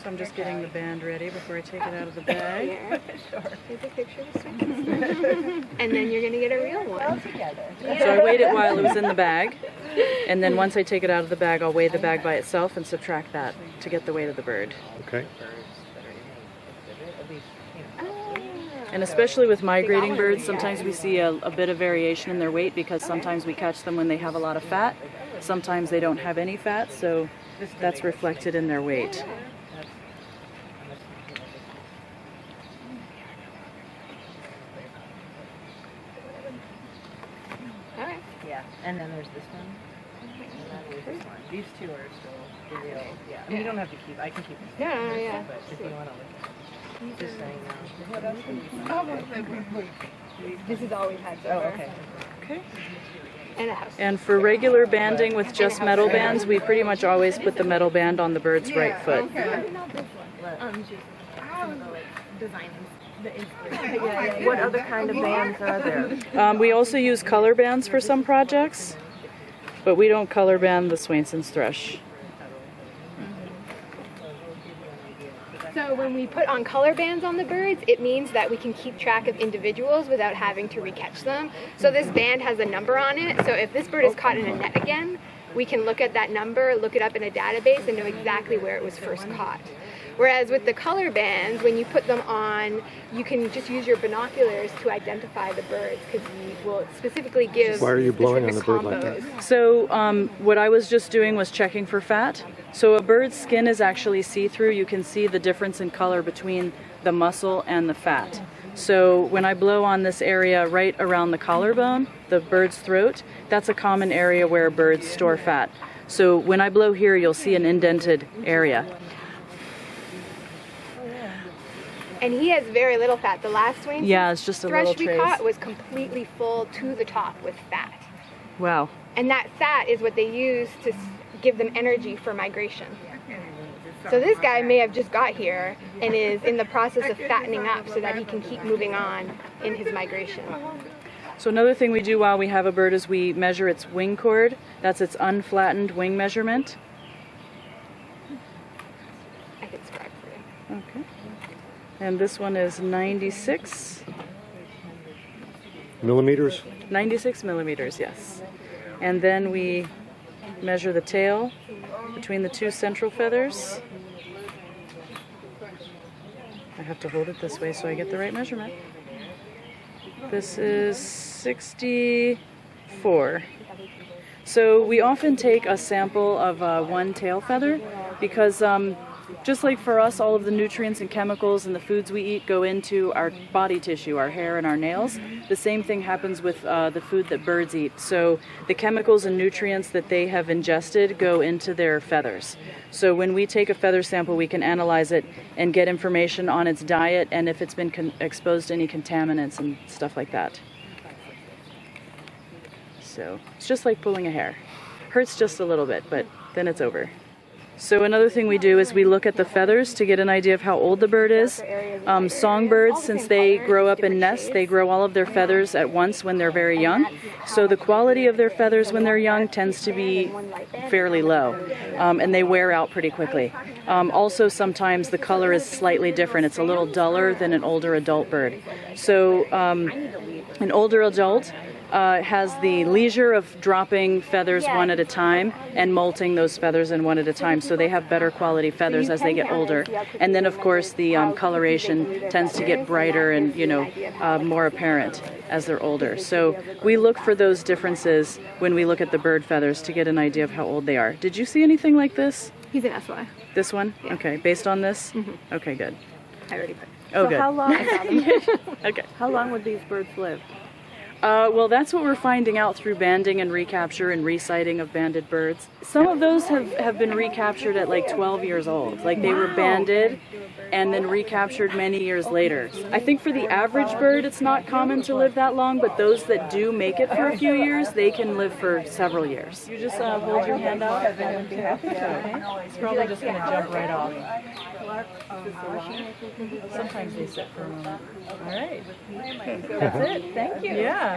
So I'm just getting the band ready before I take it out of the bag. Here. Take a picture of the Swainson. And then you're going to get a real one. So I weighed it while it was in the bag, and then once I take it out of the bag, I'll weigh the bag by itself and subtract that to get the weight of the bird. Okay. And especially with migrating birds, sometimes we see a bit of variation in their weight because sometimes we catch them when they have a lot of fat. Sometimes they don't have any fat, so that's reflected in their weight. Alright. Yeah, and then there's this one. And then there's this one. These two are still the real. Yeah. I mean, you don't have to keep. I can keep them. No, yeah. But if you want to look at it, just saying now. This is all we've had so Oh, far. okay. Okay. And a house. And for regular banding with just metal bands, we pretty much always put the metal band on the bird's right foot. What other kind of bands are there? We also use color bands for some projects, but we don't color band the Swainson's thrush. So when we put on color bands on the birds, it means that we can keep track of individuals without having to recatch them. So this band has a number on it, so if this bird is caught in a net again, we can look at that number, look it up in a database, and know exactly where it was first caught. Whereas with the color bands, when you put them on, you can just use your binoculars to identify the birds because we will specifically give. Why are you blowing on the bird like combos. that? So what I was just doing was checking for fat. So a bird's skin is actually see-through. You can see the difference in color between the muscle and the fat. So when I blow on this area right around the collarbone, the bird's throat, that's a common area where birds store fat. So when I blow here, you'll see an indented area. And he has very little fat. The last Swainson It's just a little thrush we trace. caught was completely full to the top with fat. Wow. And that fat is what they use to give them energy for migration. So this guy may have just got here and is in the process of fattening up so that he can keep moving on in his migration. So another thing we do while we have a bird is we measure its wing chord. That's its unflattened wing measurement. I can scribe for you. Okay. And this one is 96 Millimeters? 96 millimeters, yes. And then we measure the tail between the two central feathers. I have to hold it this way so I get the right measurement. This is 64. So we often take a sample of one tail feather because just like for us, all of the nutrients and chemicals and the foods we eat go into our body tissue, our hair and our nails. The same thing happens with the food that birds eat. So the chemicals and nutrients that they have ingested go into their feathers. So when we take a feather sample, we can analyze it and get information on its diet and if it's been exposed to any contaminants and stuff like that. So it's just like pulling a hair. Hurts just a little bit, but then it's over. So another thing we do is we look at the feathers to get an idea of how old the bird is. Songbirds, since they grow up in nests, they grow all of their feathers at once when they're very young. So the quality of their feathers when they're young tends to be fairly low, and they wear out pretty quickly. Also, sometimes the color is slightly different. It's a little duller than an older adult bird. So an older adult has the leisure of dropping feathers one at a time and molting those feathers in one at a time, so they have better quality feathers as they get older. And then of course the coloration tends to get brighter and more apparent as they're older. So we look for those differences when we look at the bird feathers to get an idea of how old they are. Did you see anything like this? He's an SY. This one? Yeah. Okay, based on this? Okay, good. I already put. Oh, So good. how long? Okay. How long would these birds live? Well, that's what we're finding out through banding and recapture and resighting of banded birds. Some of those have been recaptured at like 12 years old. Like they were banded and then recaptured many years later. I think for the average bird, it's not common to live that long, but those that do make it for a few years, they can live for several years. You just hold your hand out and then be happy to. It's probably just going to jump right off. Sometimes they sit for a moment. All right. That's it. Thank you. Yeah.